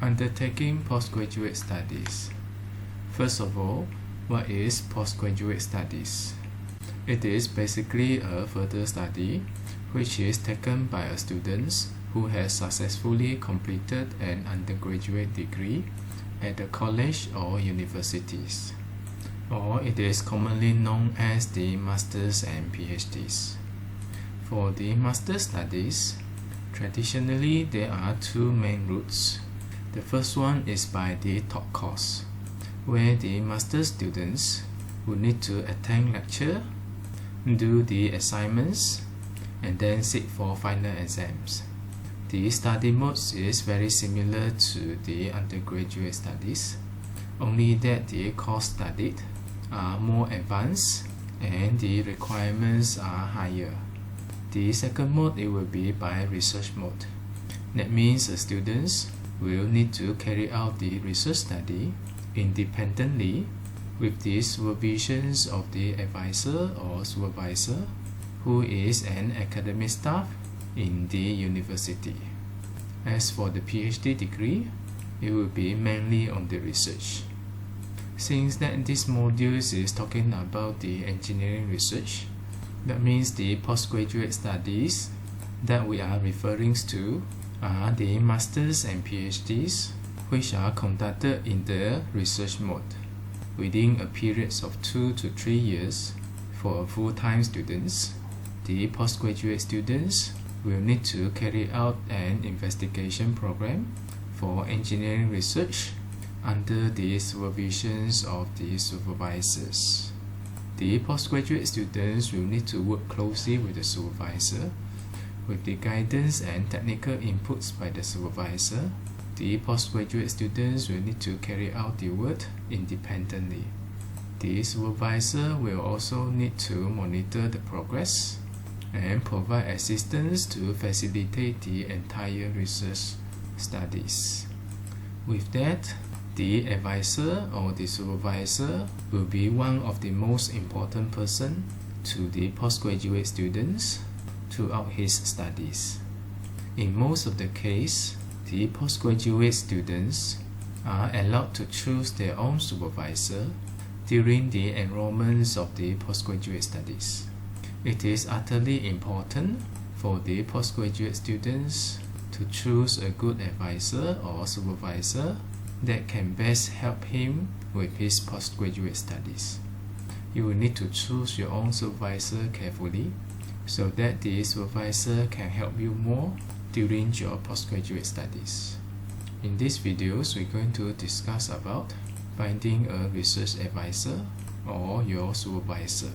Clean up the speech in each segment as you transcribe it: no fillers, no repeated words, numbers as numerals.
Undertaking postgraduate studies. First of all, what is postgraduate studies? It is basically a further study which is taken by a student who has successfully completed an undergraduate degree at a college or universities, or it is commonly known as the Masters and PhDs. For the Master's studies, traditionally there are two main routes. The first one is by the top course, where the master's students will need to attend lecture, do the assignments, and then sit for final exams. The study modes is very similar to the undergraduate studies, only that the course studied are more advanced and the requirements are higher. The second mode, it will be by research mode. That means the students will need to carry out the research study independently with the supervision of the advisor or supervisor who is an academic staff in the university. As for the PhD degree, it will be mainly on the research. Since that this module is talking about the engineering research, that means the postgraduate studies that we are referring to are the Masters and PhDs, which are conducted in the research mode within a period of 2 to 3 years. For full-time students, the postgraduate students will need to carry out an investigation program for engineering research under the supervision of the supervisors. The postgraduate students will need to work closely with the supervisor. With the guidance and technical inputs by the supervisor, the postgraduate students will need to carry out the work independently. The supervisor will also need to monitor the progress and provide assistance to facilitate the entire research studies. With that, the advisor or the supervisor will be one of the most important person to the postgraduate students throughout his studies. In most of the case, the postgraduate students are allowed to choose their own supervisor during the enrollments of the postgraduate studies. It is utterly important for the postgraduate students to choose a good advisor or supervisor that can best help him with his postgraduate studies. You will need to choose your own supervisor carefully so that the supervisor can help you more during your postgraduate studies. In these videos, we're going to discuss about finding a research advisor or your supervisor.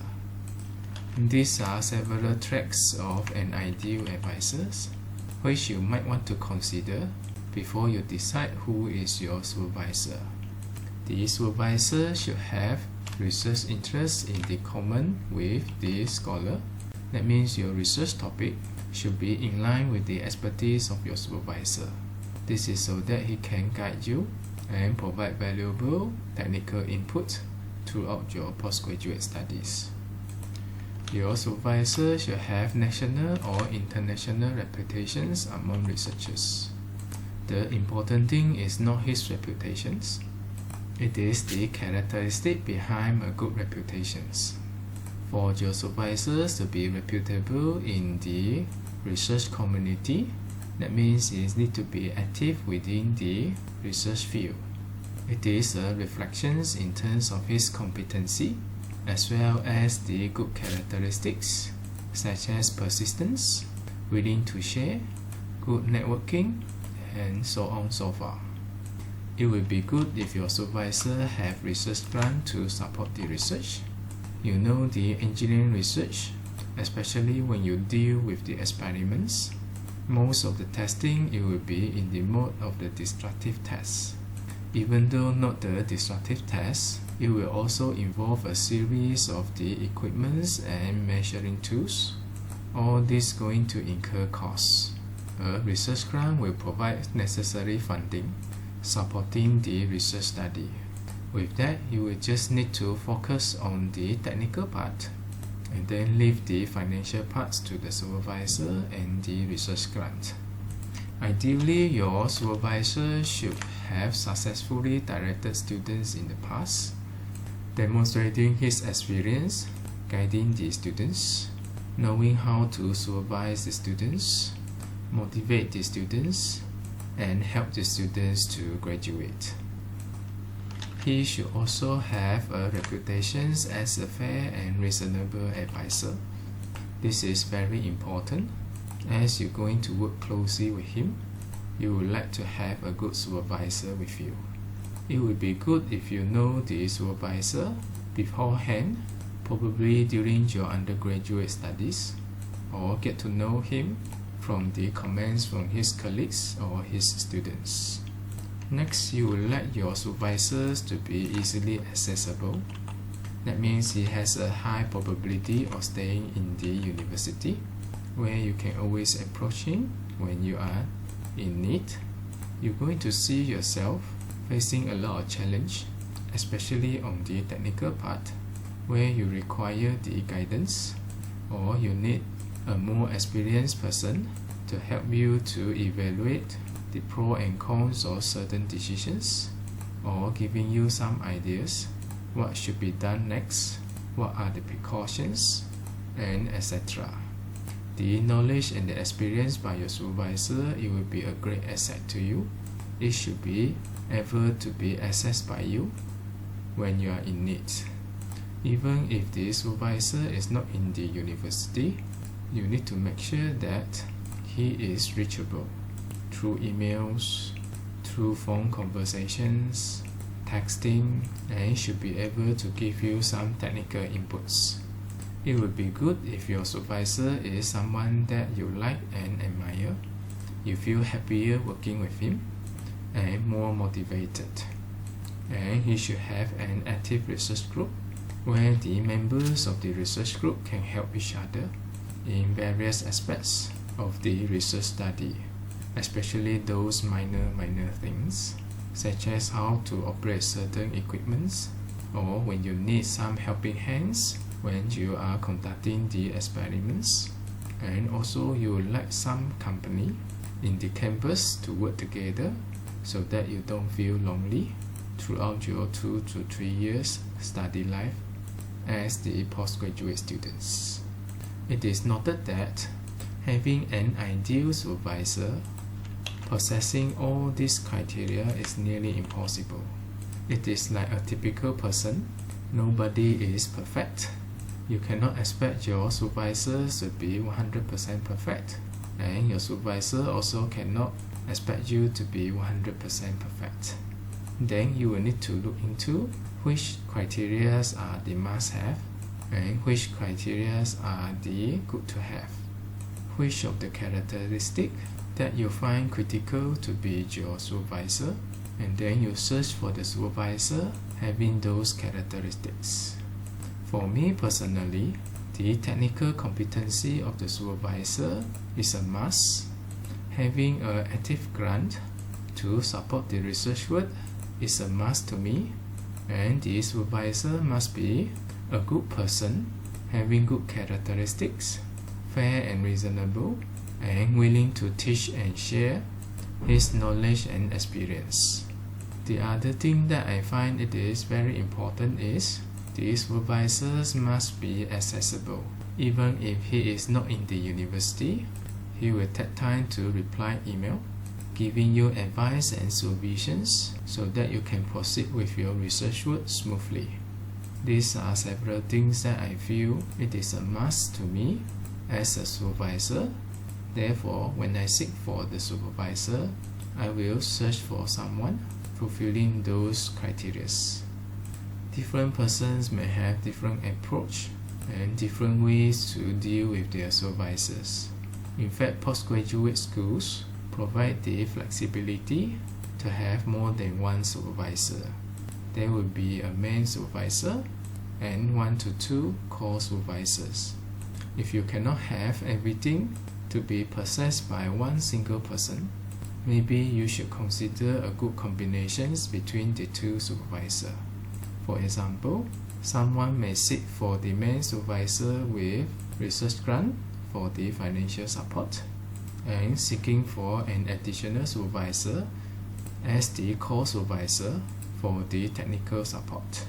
These are several tracks of an ideal advisor which you might want to consider before you decide who is your supervisor. The supervisor should have research interests in the common with the scholar. That means your research topic should be in line with the expertise of your supervisor. This is so that he can guide you and provide valuable technical input throughout your postgraduate studies. Your supervisor should have national or international reputations among researchers. The important thing is not his reputations. It is the characteristic behind a good reputations. For your supervisors to be reputable in the research community, that means it needs to be active within the research field. It is a reflection in terms of his competency as well as the good characteristics such as persistence, willing to share, good networking, and so on so far. It will be good if your supervisor have research grant to support the research. You know the engineering research, especially when you deal with the experiments. Most of the testing, it will be in the mode of the destructive tests. Even though not the destructive tests, it will also involve a series of the equipments and measuring tools. All this going to incur costs. A research grant will provide necessary funding, supporting the research study. With that, you will just need to focus on the technical part and then leave the financial parts to the supervisor and the research grant. Ideally, your supervisor should have successfully directed students in the past, demonstrating his experience, guiding the students, knowing how to supervise the students, motivate the students, and help the students to graduate. He should also have a reputation as a fair and reasonable advisor. This is very important. As you're going to work closely with him, you would like to have a good supervisor with you. It would be good if you know the supervisor beforehand, probably during your undergraduate studies, or get to know him from the comments from his colleagues or his students. Next, you would like your supervisors to be easily accessible. That means he has a high probability of staying in the university, where you can always approach him when you are in need. You're going to see yourself facing a lot of challenge, especially on the technical part, where you require the guidance, or you need a more experienced person to help you to evaluate the pros and cons of certain decisions, or giving you some ideas what should be done next, what are the precautions, and etc. The knowledge and the experience by your supervisor, it will be a great asset to you. It should be able to be accessed by you when you are in need. Even if the supervisor is not in the university, you need to make sure that he is reachable through emails, through phone conversations, texting, and should be able to give you some technical inputs. It would be good if your supervisor is someone that you like and admire. You feel happier working with him and more motivated. And he should have an active research group where the members of the research group can help each other in various aspects of the research study, especially those minor things, such as how to operate certain equipments, or when you need some helping hands when you are conducting the experiments. And also you would like some company in the campus to work together so that you don't feel lonely throughout your 2 to 3 years study life as the postgraduate students. It is noted that having an ideal supervisor possessing all these criteria is nearly impossible. It is like a typical person. Nobody is perfect. You cannot expect your supervisor to be 100% perfect, and your supervisor also cannot expect you to be 100% perfect. Then you will need to look into which criteria are the must-have and which criteria are the good-to-have. Which of the characteristics that you find critical to be your supervisor, and then you search for the supervisor having those characteristics. For me personally, the technical competency of the supervisor is a must. Having an active grant to support the research work is a must to me, and the supervisor must be a good person, having good characteristics, fair and reasonable, and willing to teach and share his knowledge and experience. The other thing that I find it is very important is the supervisors must be accessible. Even if he is not in the university, he will take time to reply email, giving you advice and supervisions so that you can proceed with your research work smoothly. These are several things that I feel it is a must to me as a supervisor. Therefore, when I seek for the supervisor, I will search for someone fulfilling those criteria. Different persons may have different approach and different ways to deal with their supervisors. In fact, postgraduate schools provide the flexibility to have more than one supervisor. There will be a main supervisor and 1 to 2 core supervisors. If you cannot have everything to be possessed by one single person, maybe you should consider a good combinations between the two supervisors. For example, someone may seek for the main supervisor with research grant for the financial support, and seeking for an additional supervisor as the co-supervisor for the technical support,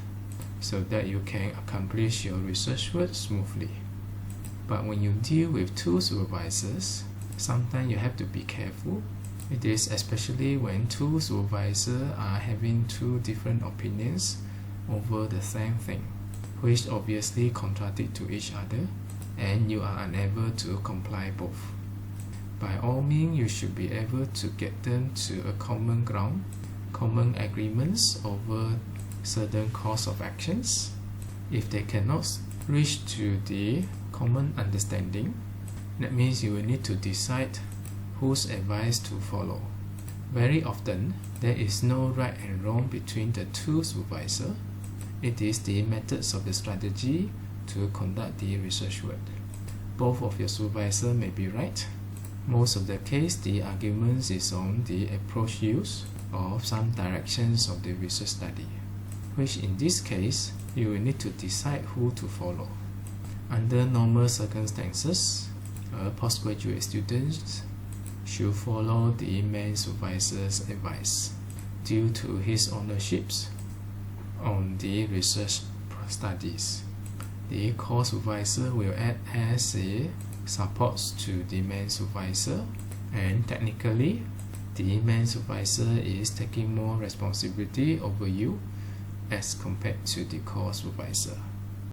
so that you can accomplish your research work smoothly. But when you deal with two supervisors, sometimes you have to be careful. It is especially when two supervisors are having two different opinions over the same thing, which obviously contradict to each other, and you are unable to comply both. By all means, you should be able to get them to a common ground, common agreements over certain course of actions. If they cannot reach to the common understanding, that means you will need to decide whose advice to follow. Very often, there is no right and wrong between the two supervisors. It is the methods of the strategy to conduct the research work. Both of your supervisors may be right. Most of the case, the argument is on the approach used or some directions of the research study, which in this case, you will need to decide who to follow. Under normal circumstances, a postgraduate student should follow the main supervisor's advice due to his ownerships on the research studies. The co-supervisor will act as a support to the main supervisor, and technically, the main supervisor is taking more responsibility over you as compared to the co-supervisor.